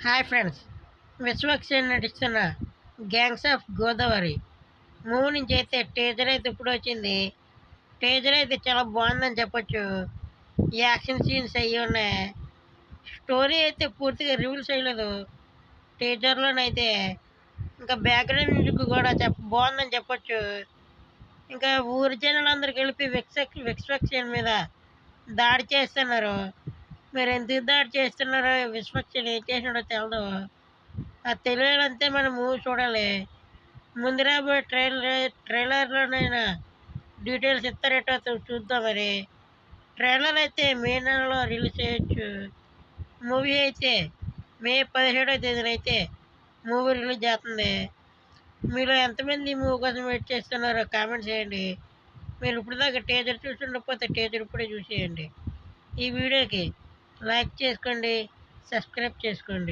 Hi friends, Vishwaksen నటిస్తున్న gangs of Godavari movie నుంచి అయితే టీజర్ అయితే ఇప్పుడు వచ్చింది. టీజర్ అయితే చాలా బాగుందని చెప్పొచ్చు. యాక్షన్ సీన్స్ అయ్యి ఉన్నాయి. స్టోరీ అయితే పూర్తిగా రివీల్ చేయలేదు టీజర్లోనైతే. ఇంకా బ్యాక్గ్రౌండ్ మ్యూజిక్ కూడా బాగుందని చెప్పొచ్చు. ఇంకా ఊరి జనాలందరూ కలిపి విశ్వక్సేన్ మీద దాడి చేస్తున్నారు. మీరు ఎందుకు దాడి చేస్తున్నారో, విశ్వక్సేన్ ఏం చేసినాడో తెలదు. అది తెలియాలంటే మనం మూవీ చూడాలి. ముందు రాబోయే ట్రైలర్లోనైనా డీటెయిల్స్ ఇస్తారేటో చూద్దాం. మరి ట్రైలర్ అయితే మే నెలలో రిలీజ్ చేయొచ్చు. మూవీ అయితే మే 17వ తేదీన అయితే మూవీ రిలీజ్ చేస్తుంది. మీరు ఎంతమంది ఈ మూవీ కోసం వెయిట్ చేస్తున్నారో కామెంట్ చేయండి. మీరు ఇప్పుడు దాకా టీజర్ చూస్తుండకపోతే టీజర్ ఇప్పుడే చూసేయండి. ఈ వీడియోకి లైక్ చేసుకోండి, సబ్స్క్రైబ్ చేసుకోండి.